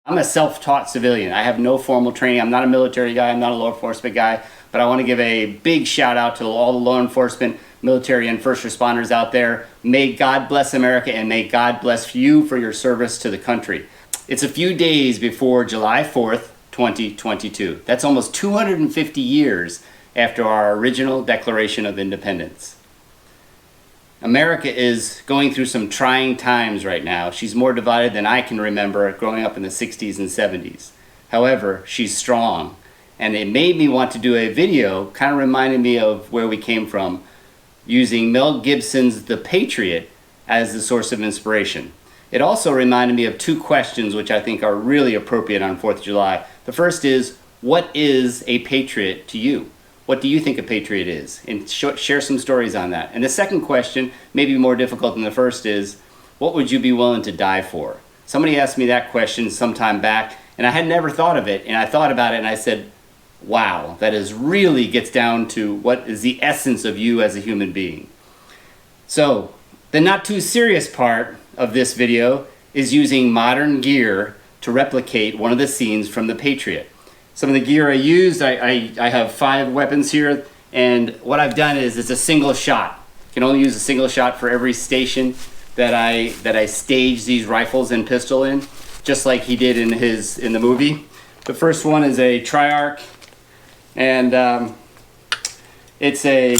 I'm a self-taught civilian. I have no formal training. I'm not a military guy. I'm not a law enforcement guy. But I want to give a big shout out to all the law enforcement, military, and first responders out there. May God bless America, and may God bless you for your service to the country. It's a few days before July 4th, 2022. That's almost 250 years after our original Declaration of Independence. America is going through some trying times right now. She's more divided than I can remember growing up in the 60s and 70s. However, she's strong. And it made me want to do a video, kind of reminding me of where we came from, using Mel Gibson's The Patriot as the source of inspiration. It also reminded me of two questions which I think are really appropriate on 4th of July. The first is, what is a patriot to you? What do you think a patriot is? And share some stories on that. And the second question, maybe more difficult than the first, is what would you be willing to die for? Somebody asked me that question some time back, and I had never thought of it. And I thought about it and I said, wow, that is really gets down to what is the essence of you as a human being. So the not too serious part of this video is using modern gear to replicate one of the scenes from The Patriot. Some of the gear I used, I have 5 weapons here, and what I've done is it's a single shot. You can only use a single shot for every station that I stage these rifles and pistol in, just like he did in the movie. The first one is a Triarch, and it's a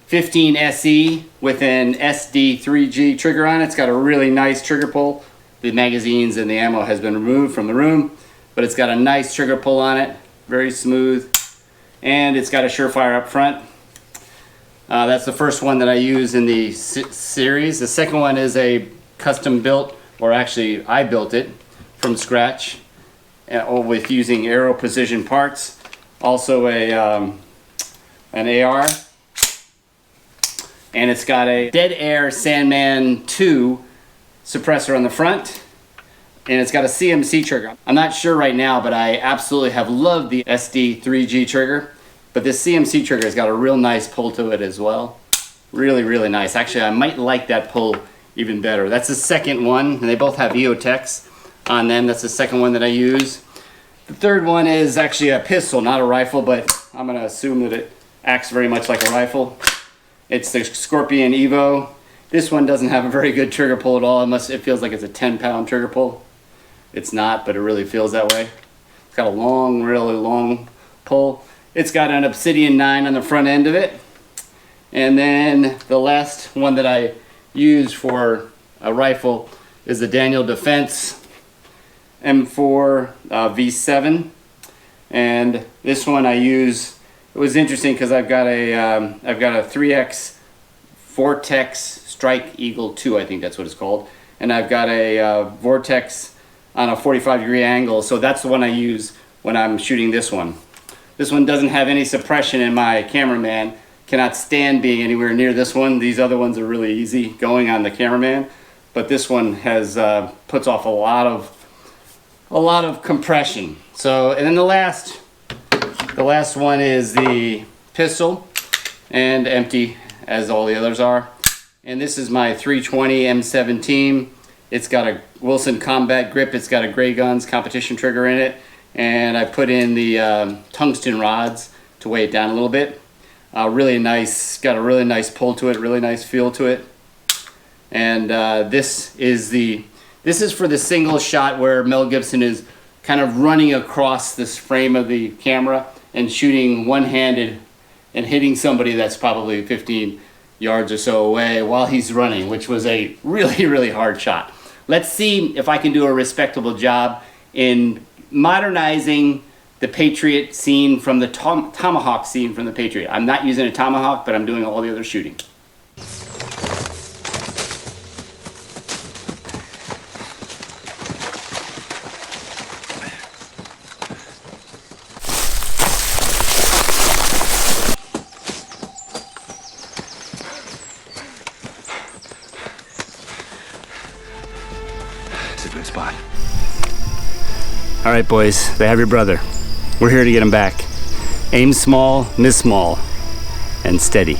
15 SE with an SD 3G trigger on it. It's got a really nice trigger pull. The magazines and the ammo has been removed from the room, but it's got a nice trigger pull on it, very smooth, and it's got a Surefire up front. That's the first one that I use in the series. The second one is a custom built, or actually I built it from scratch with using Aero Precision parts. Also an AR, and it's got a Dead Air Sandman 2 suppressor on the front. And it's got a CMC trigger. I'm not sure right now, but I absolutely have loved the SD 3G trigger. But this CMC trigger has got a real nice pull to it as well. Really, really nice. Actually, I might like that pull even better. That's the second one, and they both have EOTechs on them. That's the second one that I use. The third one is actually a pistol, not a rifle, but I'm gonna assume that it acts very much like a rifle. It's the Scorpion Evo. This one doesn't have a very good trigger pull at all. It feels like it's a 10-pound trigger pull. It's not, but it really feels that way. It's got a long, really long pull. It's got an Obsidian 9 on the front end of it. And then the last one that I use for a rifle is the Daniel Defense M4 V7. And this one I use, it was interesting because I've got a 3X Vortex Strike Eagle 2, I think that's what it's called. And I've got a Vortex on a 45-degree angle, so that's the one I use when I'm shooting this one. This one doesn't have any suppression, and my cameraman cannot stand being anywhere near this one. These other ones are really easy going on the cameraman, but this one has puts off a lot of compression. So, and then the last one is the pistol, and empty as all the others are. And this is my 320 M17. It's got a Wilson Combat grip. It's got a Gray Guns competition trigger in it, and I put in the tungsten rods to weigh it down a little bit. Really nice. Got a really nice pull to it. Really nice feel to it. And this is for the single shot where Mel Gibson is kind of running across this frame of the camera and shooting one-handed and hitting somebody that's probably 15 yards or so away while he's running, which was a really, really hard shot. Let's see if I can do a respectable job in modernizing the Patriot scene from the Tomahawk scene from the Patriot. I'm not using a Tomahawk, but I'm doing all the other shooting. It's a good spot. All right, boys, they have your brother. We're here to get him back. Aim small, miss small, and steady.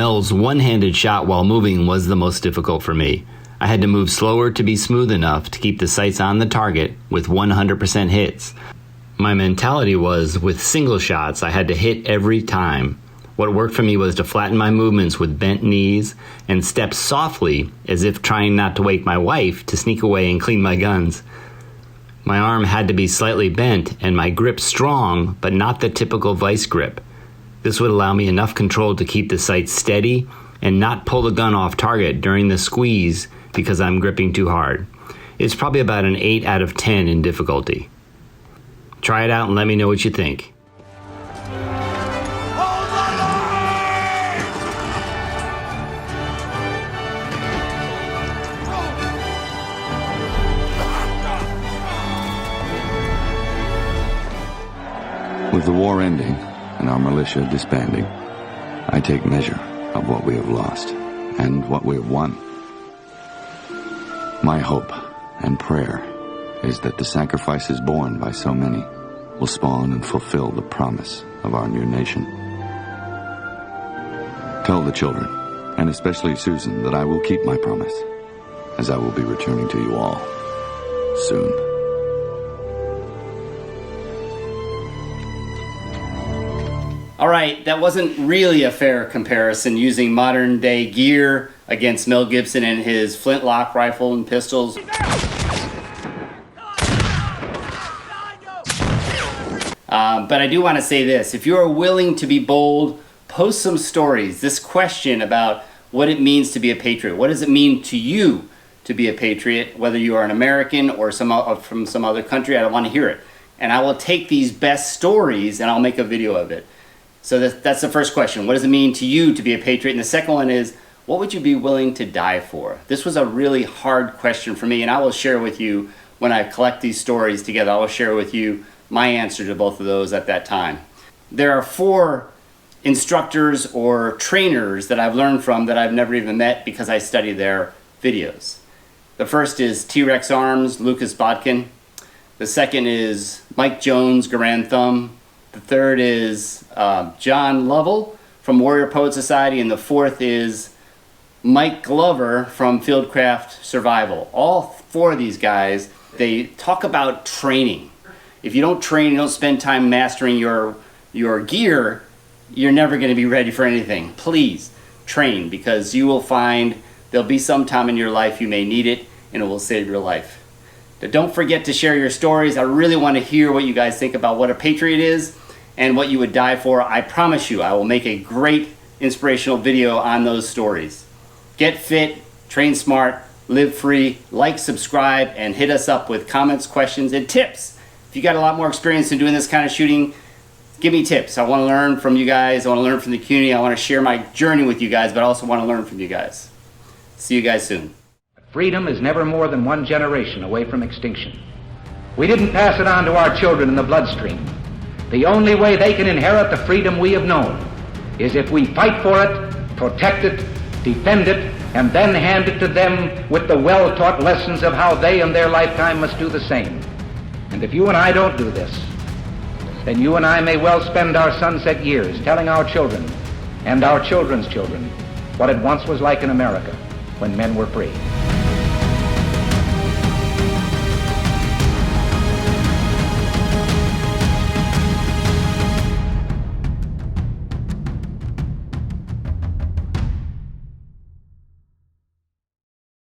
Mel's one-handed shot while moving was the most difficult for me. I had to move slower to be smooth enough to keep the sights on the target with 100% hits. My mentality was, with single shots, I had to hit every time. What worked for me was to flatten my movements with bent knees and step softly as if trying not to wake my wife to sneak away and clean my guns. My arm had to be slightly bent and my grip strong, but not the typical vice grip. This would allow me enough control to keep the sight steady and not pull the gun off target during the squeeze because I'm gripping too hard. It's probably about an 8 out of 10 in difficulty. Try it out and let me know what you think. With the war ending and our militia disbanding, I take measure of what we have lost and what we have won. My hope and prayer is that the sacrifices borne by so many will spawn and fulfill the promise of our new nation. Tell the children, and especially Susan, that I will keep my promise, as I will be returning to you all soon. All right, that wasn't really a fair comparison using modern day gear against Mel Gibson and his flintlock rifle and pistols. But I do want to say this. If you are willing to be bold, post some stories. This question about what it means to be a patriot. What does it mean to you to be a patriot? Whether you are an American or from some other country, I want to hear it. And I will take these best stories and I'll make a video of it. So that's the first question. What does it mean to you to be a patriot? And the second one is, what would you be willing to die for? This was a really hard question for me, and I will share with you when I collect these stories together. I will share with you my answer to both of those at that time. There are 4 instructors or trainers that I've learned from that I've never even met because I study their videos. The first is T-Rex Arms, Lucas Bodkin. The second is Mike Jones, Garand Thumb. The third is John Lovell from Warrior Poet Society, and the fourth is Mike Glover from Fieldcraft Survival. All 4 of these guys, they talk about training. If you don't train, you don't spend time mastering your gear, you're never going to be ready for anything. Please train, because you will find there'll be some time in your life you may need it, and it will save your life. But don't forget to share your stories. I really want to hear what you guys think about what a patriot is and what you would die for. I promise you, I will make a great inspirational video on those stories. Get fit, train smart, live free, like, subscribe, and hit us up with comments, questions, and tips. If you got a lot more experience in doing this kind of shooting, give me tips. I want to learn from you guys. I want to learn from the community. I want to share my journey with you guys, but I also want to learn from you guys. See you guys soon. Freedom is never more than 1 generation away from extinction. We didn't pass it on to our children in the bloodstream. The only way they can inherit the freedom we have known is if we fight for it, protect it, defend it, and then hand it to them with the well-taught lessons of how they in their lifetime must do the same. And if you and I don't do this, then you and I may well spend our sunset years telling our children and our children's children what it once was like in America when men were free.